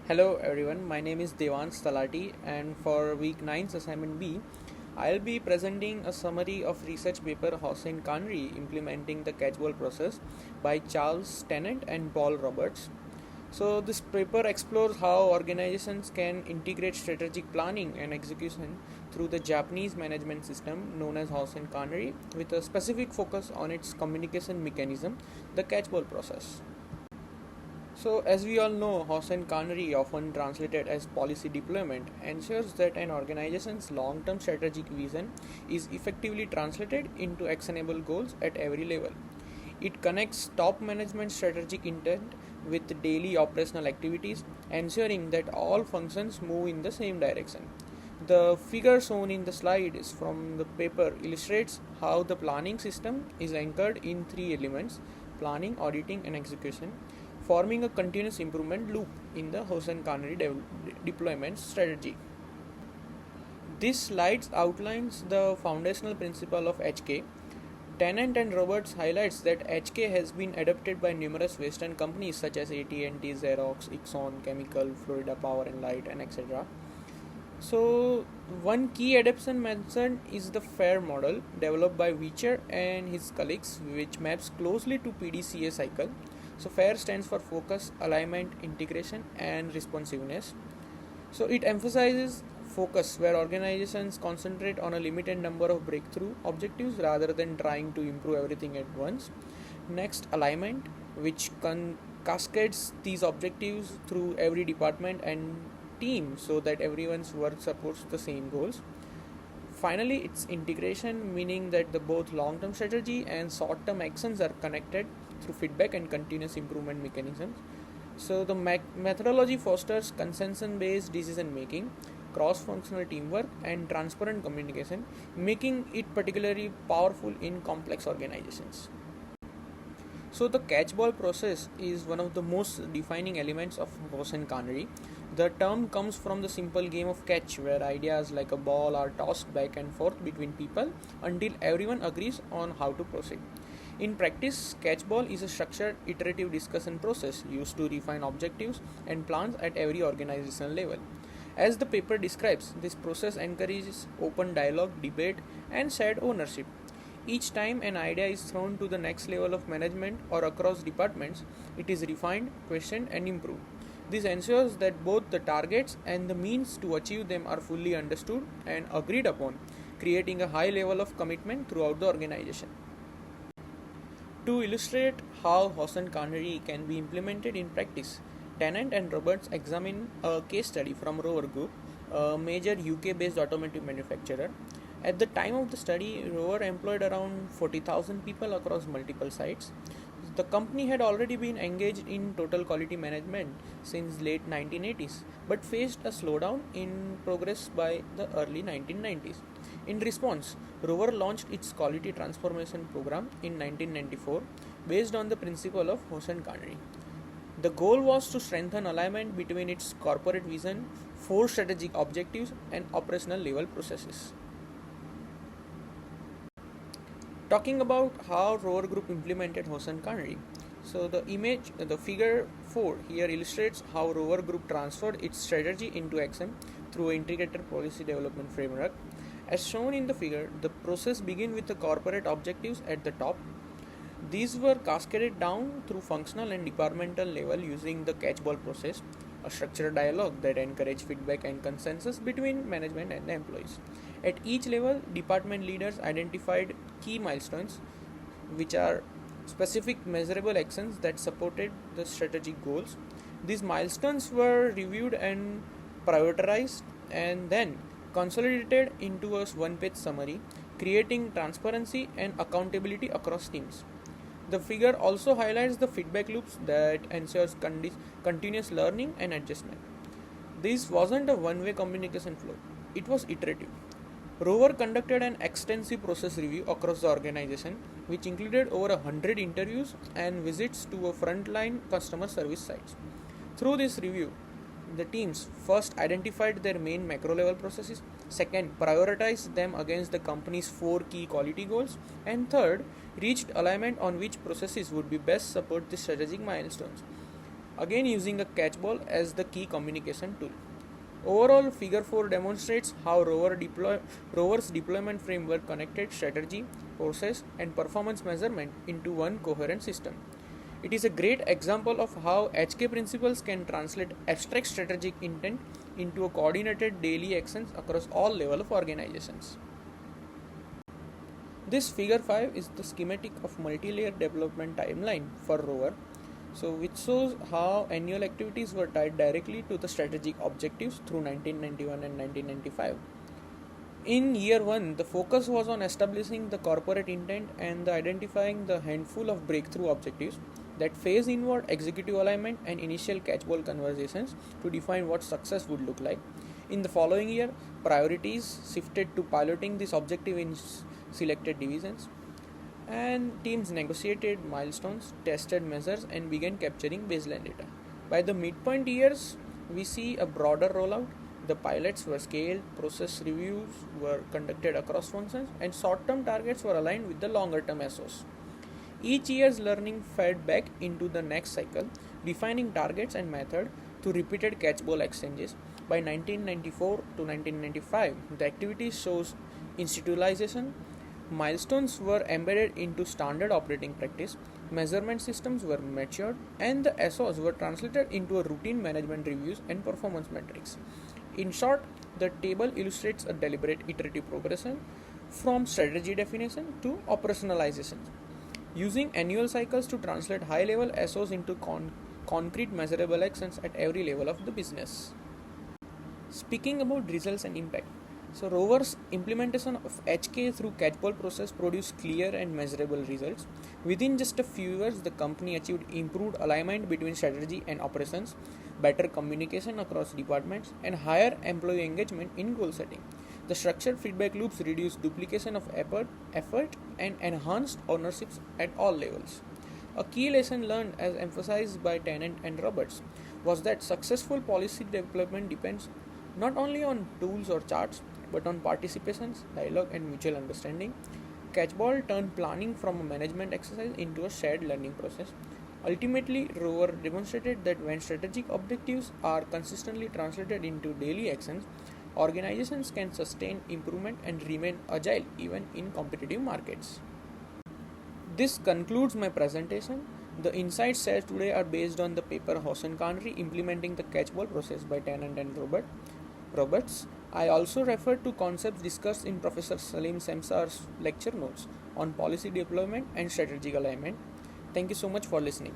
Hello everyone, my name is Devans Talati, and for week 9's assignment B, I'll be presenting a summary of research paper Hoshin Kanri implementing the catchball process by Charles Tennant and Paul Roberts. So this paper explores how organizations can integrate strategic planning and execution through the Japanese management system known as Hoshin Kanri with a specific focus on its communication mechanism, the catchball process. So, as we all know, Hoshin Kanri, often translated as policy deployment, ensures that an organization's long term strategic vision is effectively translated into actionable goals at every level. It connects top management strategic intent with daily operational activities, ensuring that all functions move in the same direction. The figure shown in the slide is from the paper illustrates how the planning system is anchored in three elements: planning, auditing, and execution, forming a continuous improvement loop in the Hoshin Kanri deployment strategy. This slide outlines the foundational principle of HK. Tennant and Roberts highlights that HK has been adopted by numerous Western companies such as AT&T, Xerox, Exxon, Chemical, Florida Power and Light, and etc. So, one key adoption mentioned is the FAIR model developed by Weicher and his colleagues, which maps closely to PDCA cycle. So, FAIR stands for focus, alignment, integration, and responsiveness. So, it emphasizes focus, where organizations concentrate on a limited number of breakthrough objectives rather than trying to improve everything at once. Next, alignment, which cascades these objectives through every department and team so that everyone's work supports the same goals. Finally, it's integration, meaning that the both long-term strategy and short-term actions are connected through feedback and continuous improvement mechanisms. So the methodology fosters consensus-based decision making, cross-functional teamwork, and transparent communication, making it particularly powerful in complex organizations. So the catchball process is one of the most defining elements of Hoshin Kanri. The term comes from the simple game of catch, where ideas like a ball are tossed back and forth between people until everyone agrees on how to proceed. In practice, catchball is a structured iterative discussion process used to refine objectives and plans at every organizational level. As the paper describes, this process encourages open dialogue, debate, and shared ownership. Each time an idea is thrown to the next level of management or across departments, it is refined, questioned, and improved. This ensures that both the targets and the means to achieve them are fully understood and agreed upon, creating a high level of commitment throughout the organization. To illustrate how Hoshin Kanri can be implemented in practice, Tennant and Roberts examine a case study from Rover Group, a major UK-based automotive manufacturer. At the time of the study, Rover employed around 40,000 people across multiple sites. The company had already been engaged in total quality management since late 1980s, but faced a slowdown in progress by the early 1990s. In response, Rover launched its quality transformation program in 1994 based on the principle of Hoshin Kanri. The goal was to strengthen alignment between its corporate vision, four strategic objectives, and operational level processes. Talking about how Rover Group implemented Hoshin Kanri. So the figure 4 here illustrates how Rover Group transferred its strategy into action through an integrated policy development framework. As shown in the figure, the process began with the corporate objectives at the top. These were cascaded down through functional and departmental level using the catchball process, a structured dialogue that encouraged feedback and consensus between management and the employees. At each level, department leaders identified key milestones, which are specific measurable actions that supported the strategic goals. These milestones were reviewed and prioritized and then consolidated into a one-page summary, creating transparency and accountability across teams. The figure also highlights the feedback loops that ensures continuous learning and adjustment. This wasn't a one-way communication flow, it was iterative. Rover conducted an extensive process review across the organization, which included over 100 interviews and visits to a frontline customer service sites. Through this review, the teams first identified their main macro level processes, second, prioritized them against the company's four key quality goals, and third, reached alignment on which processes would be best support the strategic milestones. again using a catchball as the key communication tool. Overall, Figure 4 demonstrates how Rover's deployment framework connected strategy, process, and performance measurement into one coherent system. It is a great example of how HK principles can translate abstract strategic intent into a coordinated daily actions across all levels of organizations. This figure 5 is the schematic of multi-layer development timeline for Rover, which shows how annual activities were tied directly to the strategic objectives through 1991 and 1995. In year 1, the focus was on establishing the corporate intent and identifying the handful of breakthrough objectives that phase inward executive alignment and initial catchball conversations to define what success would look like. In the following year, priorities shifted to piloting this objective in selected divisions, and teams negotiated milestones, tested measures, and began capturing baseline data. By the midpoint years, we see a broader rollout. The pilots were scaled, process reviews were conducted across functions, and short-term targets were aligned with the longer-term SOs. Each year's learning fed back into the next cycle, defining targets and method through repeated catchball exchanges. By 1994 to 1995, the activity shows institutionalization. Milestones were embedded into standard operating practice, measurement systems were matured, and the SOs were translated into a routine management reviews and performance metrics. In short, the table illustrates a deliberate iterative progression from strategy definition to operationalization, using annual cycles to translate high-level SOs into concrete measurable actions at every level of the business. Speaking about results and impact, Rover's implementation of HK through catchball process produced clear and measurable results. Within just a few years, the company achieved improved alignment between strategy and operations, better communication across departments, and higher employee engagement in goal setting. The structured feedback loops reduced duplication of effort and enhanced ownerships at all levels. A key lesson learned, as emphasized by Tennant and Roberts, was that successful policy development depends not only on tools or charts, but on participations, dialogue, and mutual understanding. Catchball turned planning from a management exercise into a shared learning process. Ultimately, Rover demonstrated that when strategic objectives are consistently translated into daily actions, organizations can sustain improvement and remain agile even in competitive markets. This concludes my presentation. The insights shared today are based on the paper Hoshin Kanri, Implementing the Catchball Process by Tennant and Roberts. I also refer to concepts discussed in Professor Salim Semsar's lecture notes on policy deployment and strategic alignment. Thank you so much for listening.